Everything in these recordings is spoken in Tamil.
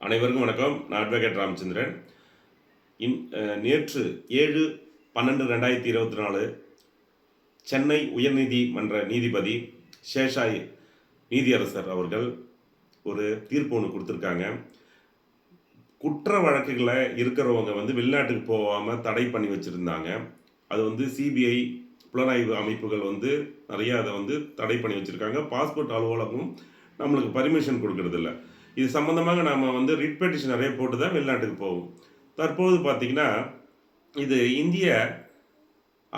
அனைவருக்கும் வணக்கம். நான் அட்வொகேட் ராமச்சந்திரன். நேற்று 7/12/2024 சென்னை உயர்நீதிமன்ற நீதிபதி சேஷாய் நீதியரசர் அவர்கள் ஒரு தீர்ப்பு ஒன்று கொடுத்துருக்காங்க. குற்ற வழக்குகளை இருக்கிறவங்க வெளிநாட்டுக்கு போகாமல் தடை பண்ணி வச்சுருந்தாங்க. அது சிபிஐ புலனாய்வு அமைப்புகள் நிறையா அதை தடை பண்ணி வச்சுருக்காங்க. பாஸ்போர்ட் அலுவலகம் நம்மளுக்கு பர்மிஷன் கொடுக்கறதில்ல. இது சம்மந்தமாக நாம் ரிட் பெட்டிஷன் நிறைய போட்டு தான் வெளிநாட்டுக்கு போவோம். தற்போது பார்த்திங்கன்னா இது இந்திய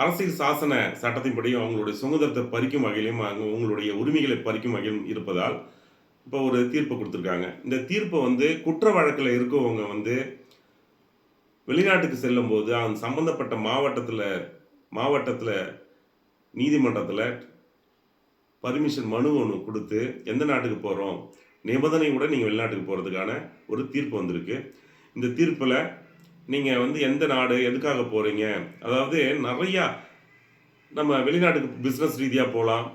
அரசியல் சாசன சட்டத்தின்படியும் அவங்களுடைய சுதந்திரத்தை பறிக்கும் வகையிலும் உங்களுடைய உரிமைகளை பறிக்கும் வகையிலும் இருப்பதால் இப்போ ஒரு தீர்ப்பு கொடுத்துருக்காங்க. இந்த தீர்ப்பை குற்ற வழக்கில் இருக்கவங்க வெளிநாட்டுக்கு செல்லும்போது அந்த சம்மந்தப்பட்ட மாவட்டத்தில் நீதிமன்றத்தில் பர்மிஷன் மனு ஒன்று கொடுத்து எந்த நாட்டுக்கு போகிறோம் நிபந்தனையுடன் நீங்கள் வெளிநாட்டுக்கு போகிறதுக்கான ஒரு தீர்ப்பு வந்திருக்கு. இந்த தீர்ப்பில் நீங்கள் எந்த நாடு எதுக்காக போகிறீங்க, அதாவது நிறையா நம்ம வெளிநாட்டுக்கு பிஸ்னஸ் ரீதியாக போகலாம்,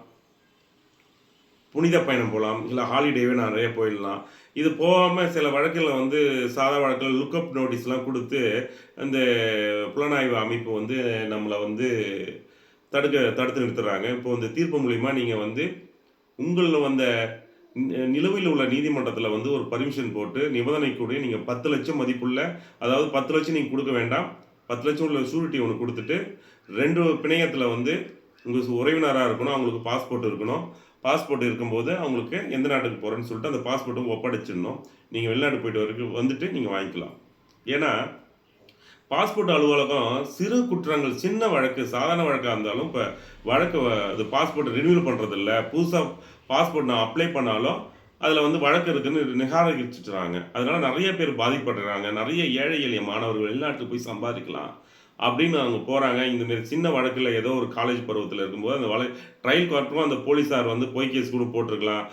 புனித பயணம் போகலாம், இல்லை ஹாலிடேவே நிறைய போயிடலாம். இது போகாமல் சில வழக்கில் சாதா வழக்கில் லுக்கப் நோட்டீஸ்லாம் கொடுத்து அந்த புலனாய்வு அமைப்பு நம்மளை தடுத்து நிறுத்துறாங்க. இப்போ இந்த தீர்ப்பு மூலிமா நீங்கள் உங்களில் வந்த நிலுவையில் உள்ள நீதிமன்றத்தில் ஒரு பர்மிஷன் போட்டு நிபந்தனை கூட நீங்கள் 10 லட்சம் மதிப்புள்ள, அதாவது 10 லட்சம் நீங்கள் கொடுக்க வேண்டாம், 10 லட்சம் உள்ள ஷூரிட்டி ஒன்று கொடுத்துட்டு 2 பிணையத்தில் உங்கள் உறவினராக இருக்கணும், அவங்களுக்கு பாஸ்போர்ட் இருக்கணும். பாஸ்போர்ட் இருக்கும்போது அவங்களுக்கு எந்த நாட்டுக்கு போகிறேன்னு சொல்லிட்டு அந்த பாஸ்போர்ட்டை ஒப்படைச்சிடணும். நீங்கள் வெளிநாடு போயிட்டு வந்துட்டு நீங்கள் வாங்கிக்கலாம். ஏன்னா பாஸ்போர்ட் அலுவலகம் சிறு குற்றங்கள், சின்ன வழக்கு, சாதாரண வழக்காக இருந்தாலும் இப்போ வழக்கு அது பாஸ்போர்ட் ரினியூவல் பண்ணுறதில்ல, புதுசாக பாஸ்போர்ட் நான் அப்ளை பண்ணாலும் அதில் வழக்கு இருக்குன்னு நிராகரிச்சுட்டுறாங்க. அதனால் நிறைய பேர் பாதிப்படுறாங்க. நிறைய ஏழை எளிய மாணவர்கள் வெளிநாட்டுக்கு போய் சம்பாதிக்கலாம் அப்படின்னு அவங்க போகிறாங்க. இந்தமாரி சின்ன வழக்கில் ஏதோ ஒரு காலேஜ் பருவத்தில் இருக்கும்போது அந்த ட்ரையல் கோர்ட்டுக்கும் அந்த போலீஸார் பொய் கேஸ் கூட போட்டிருக்கலாம்,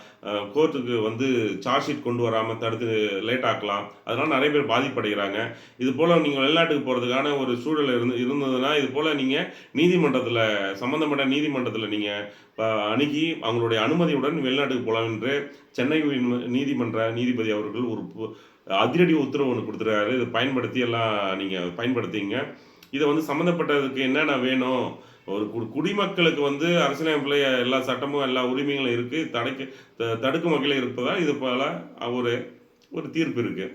கோர்ட்டுக்கு சார்ஜ் ஷீட் கொண்டு வராமல் தடுத்து லேட் ஆக்கலாம். அதனால் நிறைய பேர் பாதிப்படைகிறாங்க. இது போல் நீங்கள் வெளிநாட்டுக்கு போகிறதுக்கான ஒரு சூழல் இருந்ததுன்னா இது போல் நீங்கள் நீதிமன்றத்தில் சம்மந்தப்பட்ட நீதிமன்றத்தில் நீங்கள் அணுகி அவங்களுடைய அனுமதியுடன் வெளிநாட்டுக்கு போகலாம் என்று சென்னை நீதிமன்ற நீதிபதி அவர்கள் ஒரு அதிரடி உத்தரவு ஒன்று கொடுத்துருக்காரு. இதை பயன்படுத்தி எல்லாம் நீங்கள் பயன்படுத்திங்க. இதை சம்மந்தப்பட்டதுக்கு என்னென்ன வேணும், ஒரு குடிமக்களுக்கு அரசியலமைப்பில் எல்லா சட்டமும் எல்லா உரிமைகளும் இருக்குது, தடுக்கும் வகையில் இருப்பதால் இது போல் ஒரு தீர்ப்பு இருக்குது.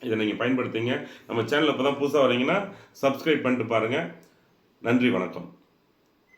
இதை நீங்கள் பயன்படுத்திங்க. நம்ம சேனலில் இப்போ தான் புதுசாக வரீங்கன்னா சப்ஸ்கிரைப் பண்ணிட்டு பாருங்கள். நன்றி, வணக்கம்.